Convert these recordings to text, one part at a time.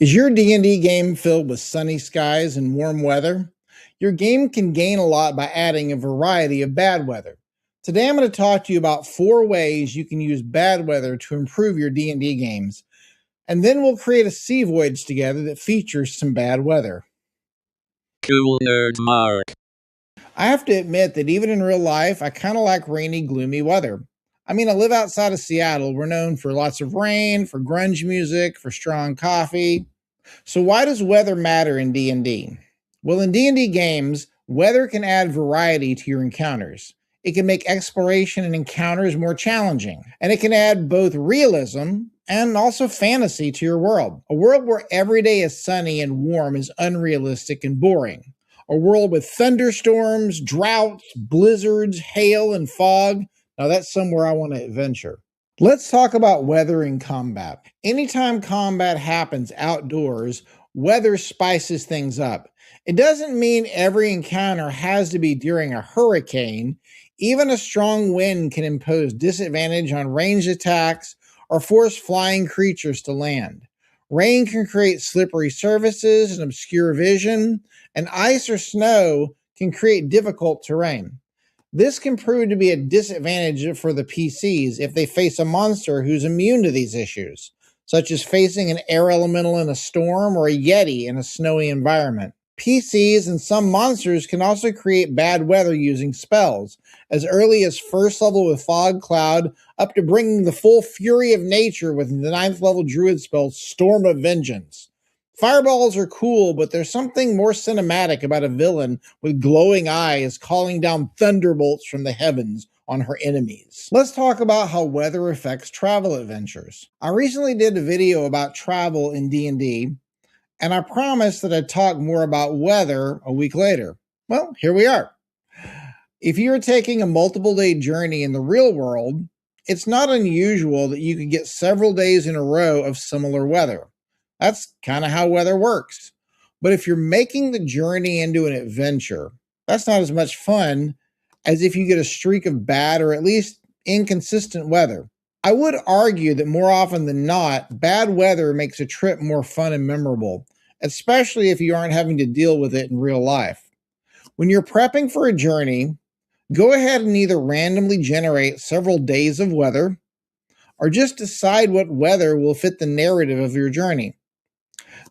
Is your D&D game filled with sunny skies and warm weather? Your game can gain a lot by adding a variety of bad weather. Today I'm going to talk to you about 4 ways you can use bad weather to improve your D&D games. And then we'll create a sea voyage together that features some bad weather. Cool nerd Mark. I have to admit that even in real life, I kind of like rainy, gloomy weather. I mean, I live outside of Seattle. We're known for lots of rain, for grunge music, for strong coffee. So why does weather matter in D&D? Well, in D&D games, weather can add variety to your encounters. It can make exploration and encounters more challenging, and it can add both realism and also fantasy to your world. A world where every day is sunny and warm is unrealistic and boring. A world with thunderstorms, droughts, blizzards, hail, and fog, now that's somewhere I want to adventure. Let's talk about weather in combat. Anytime combat happens outdoors, weather spices things up. It doesn't mean every encounter has to be during a hurricane. Even a strong wind can impose disadvantage on ranged attacks or force flying creatures to land. Rain can create slippery surfaces and obscure vision, and ice or snow can create difficult terrain. This can prove to be a disadvantage for the PCs if they face a monster who's immune to these issues, such as facing an air elemental in a storm or a yeti in a snowy environment. PCs and some monsters can also create bad weather using spells, as early as first level with Fog Cloud, up to bringing the full fury of nature with the 9th level druid spell Storm of Vengeance. Fireballs are cool, but there's something more cinematic about a villain with glowing eyes calling down thunderbolts from the heavens on her enemies. Let's talk about how weather affects travel adventures. I recently did a video about travel in D&D, and I promised that I'd talk more about weather a week later. Well, here we are. If you're taking a multiple day journey in the real world, it's not unusual that you could get several days in a row of similar weather. That's kind of how weather works. But if you're making the journey into an adventure, that's not as much fun as if you get a streak of bad or at least inconsistent weather. I would argue that more often than not, bad weather makes a trip more fun and memorable, especially if you aren't having to deal with it in real life. When you're prepping for a journey, go ahead and either randomly generate several days of weather or just decide what weather will fit the narrative of your journey.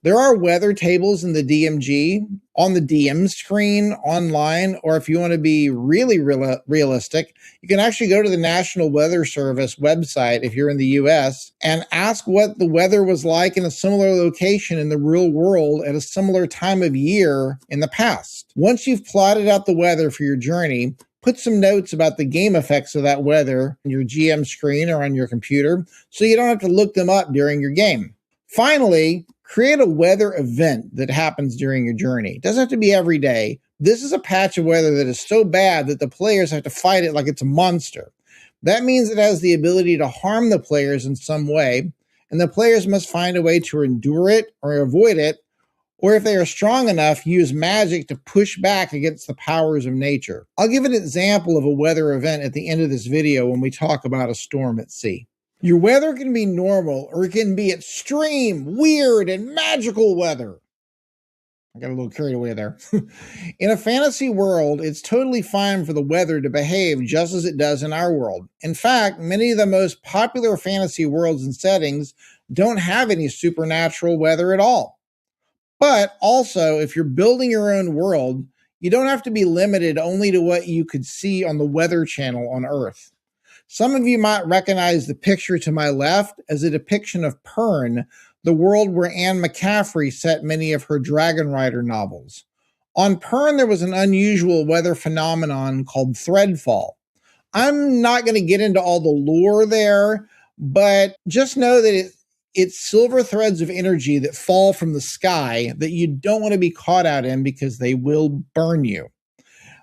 There are weather tables in the DMG, on the DM screen, online, or if you want to be really realistic, you can actually go to the National Weather Service website if you're in the US and ask what the weather was like in a similar location in the real world at a similar time of year in the past. Once you've plotted out the weather for your journey, put some notes about the game effects of that weather on your GM screen or on your computer so you don't have to look them up during your game. Finally, create a weather event that happens during your journey. It doesn't have to be every day. This is a patch of weather that is so bad that the players have to fight it like it's a monster. That means it has the ability to harm the players in some way, and the players must find a way to endure it or avoid it, or if they are strong enough, use magic to push back against the powers of nature. I'll give an example of a weather event at the end of this video when we talk about a storm at sea. Your weather can be normal, or it can be extreme, weird, and magical weather. I got a little carried away there. In a fantasy world, it's totally fine for the weather to behave just as it does in our world. In fact, many of the most popular fantasy worlds and settings don't have any supernatural weather at all. But also, if you're building your own world, you don't have to be limited only to what you could see on the Weather Channel on Earth. Some of you might recognize the picture to my left as a depiction of Pern, the world where Anne McCaffrey set many of her Dragon Rider novels. On Pern, there was an unusual weather phenomenon called threadfall. I'm not going to get into all the lore there, but just know that it's silver threads of energy that fall from the sky that you don't want to be caught out in because they will burn you.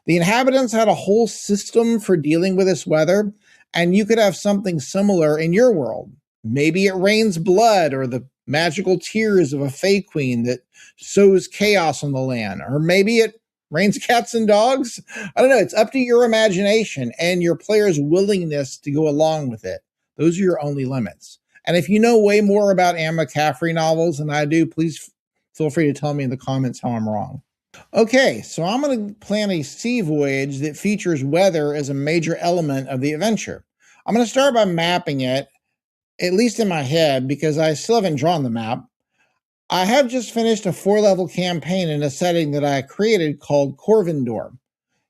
The inhabitants had a whole system for dealing with this weather, and you could have something similar in your world. Maybe it rains blood or the magical tears of a Fey Queen that sows chaos on the land. Or maybe it rains cats and dogs. I don't know. It's up to your imagination and your player's willingness to go along with it. Those are your only limits. And if you know way more about Anne McCaffrey novels than I do, please feel free to tell me in the comments how I'm wrong. Okay, so I'm going to plan a sea voyage that features weather as a major element of the adventure. I'm going to start by mapping it, at least in my head, because I still haven't drawn the map. I have just finished a 4-level campaign in a setting that I created called Corvindor.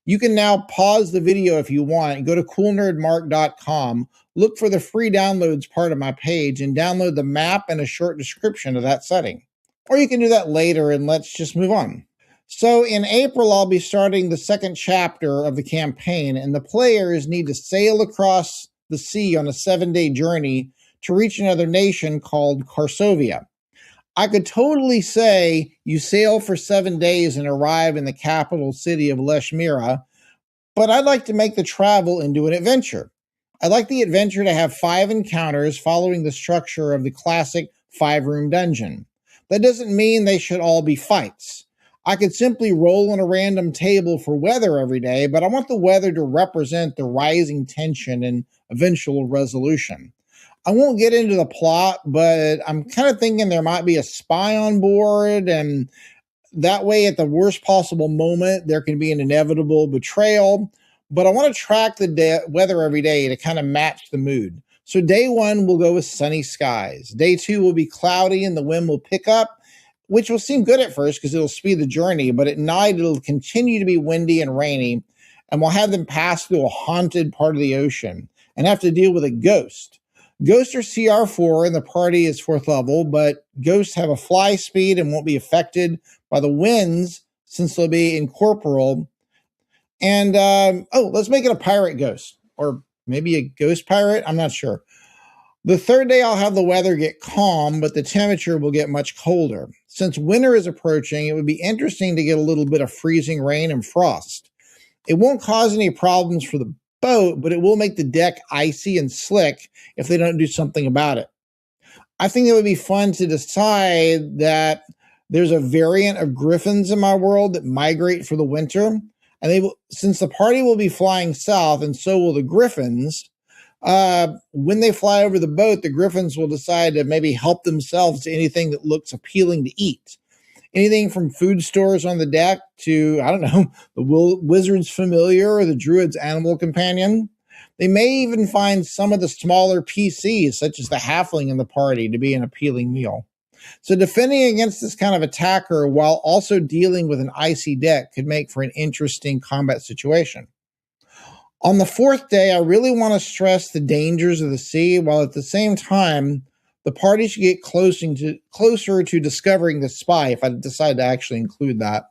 You can now pause the video if you want and go to coolnerdmark.com, look for the free downloads part of my page, and download the map and a short description of that setting. Or you can do that later, and let's just move on. So in April, I'll be starting the second chapter of the campaign, and the players need to sail across the sea on a 7-day journey to reach another nation called Karsovia. I could totally say you sail for 7 days and arrive in the capital city of Leshmira, but I'd like to make the travel into an adventure. I'd like the adventure to have 5 encounters following the structure of the classic 5-room dungeon. That doesn't mean they should all be fights. I could simply roll on a random table for weather every day, but I want the weather to represent the rising tension and eventual resolution. I won't get into the plot, but I'm kind of thinking there might be a spy on board, and that way, at the worst possible moment, there can be an inevitable betrayal. But I want to track the weather every day to kind of match the mood. So day 1 will go with sunny skies. Day 2 will be cloudy and the wind will pick up, which will seem good at first because it'll speed the journey. But at night, it'll continue to be windy and rainy, and we'll have them pass through a haunted part of the ocean and have to deal with a ghost. Ghosts are CR4 and the party is 4th level, but ghosts have a fly speed and won't be affected by the winds since they'll be incorporeal. And, let's make it a pirate ghost, or maybe a ghost pirate. I'm not sure. The 3rd day, I'll have the weather get calm, but the temperature will get much colder. Since winter is approaching, it would be interesting to get a little bit of freezing rain and frost. It won't cause any problems for the boat, but it will make the deck icy and slick if they don't do something about it. I think it would be fun to decide that there's a variant of griffins in my world that migrate for the winter, and they will, since the party will be flying south, and so will the griffins. When they fly over the boat, the griffins will decide to maybe help themselves to anything that looks appealing to eat. Anything from food stores on the deck to, I don't know, the wizard's familiar or the druid's animal companion. They may even find some of the smaller PCs, such as the halfling in the party, to be an appealing meal. So defending against this kind of attacker while also dealing with an icy deck could make for an interesting combat situation. On the 4th day, I really want to stress the dangers of the sea, while at the same time, the party should get closer to discovering the spy, if I decide to actually include that.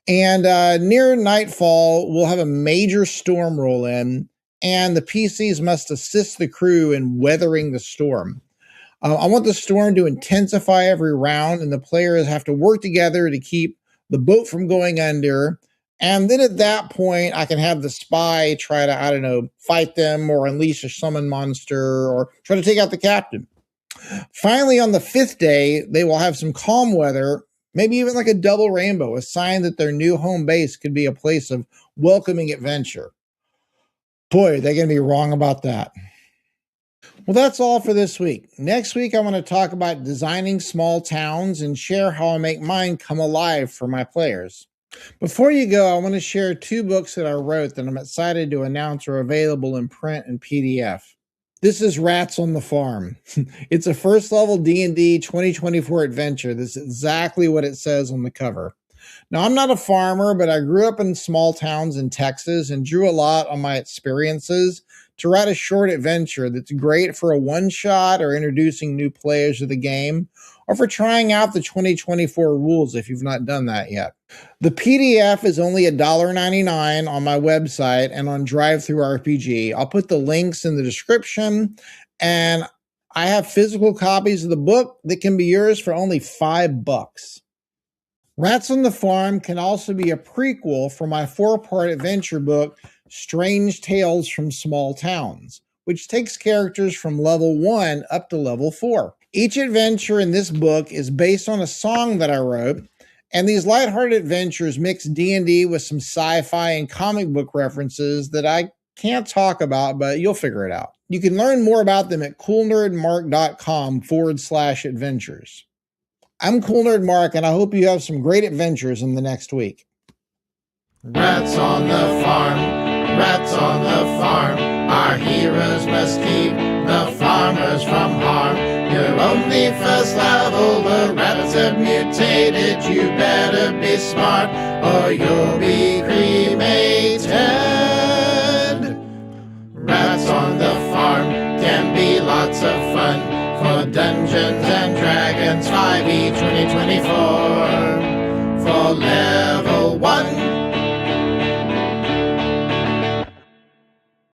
And near nightfall, we'll have a major storm roll in, and the PCs must assist the crew in weathering the storm. I want the storm to intensify every round, and the players have to work together to keep the boat from going under. And then at that point, I can have the spy try to, I don't know, fight them or unleash a summon monster or try to take out the captain. Finally, on the 5th day, they will have some calm weather, maybe even like a double rainbow, a sign that their new home base could be a place of welcoming adventure. Boy, they're going to be wrong about that. Well, that's all for this week. Next week, I want to talk about designing small towns and share how I make mine come alive for my players. Before you go, I want to share 2 books that I wrote that I'm excited to announce are available in print and PDF. This is Rats on the Farm. It's a 1st level D&D 2024 adventure. This is exactly what it says on the cover. Now, I'm not a farmer, but I grew up in small towns in Texas and drew a lot on my experiences to write a short adventure that's great for a one-shot or introducing new players to the game, or for trying out the 2024 rules if you've not done that yet. The PDF is only $1.99 on my website and on DriveThruRPG. I'll put the links in the description, and I have physical copies of the book that can be yours for only $5. Rats on the Farm can also be a prequel for my 4-part adventure book, Strange Tales from Small Towns, which takes characters from level 1 up to level 4. Each adventure in this book is based on a song that I wrote, and these lighthearted adventures mix D&D with some sci-fi and comic book references that I can't talk about, but you'll figure it out. You can learn more about them at coolnerdmark.com/adventures. I'm Cool Nerd Mark, and I hope you have some great adventures in the next week. Rats on the farm, rats on the farm. Our heroes must keep the farmers from harm. You're only first level, the rats have mutated. You better be smart or you'll be cremated. Rats on the farm can be lots of fun for Dungeons and Dragons 5e 2024. For level 1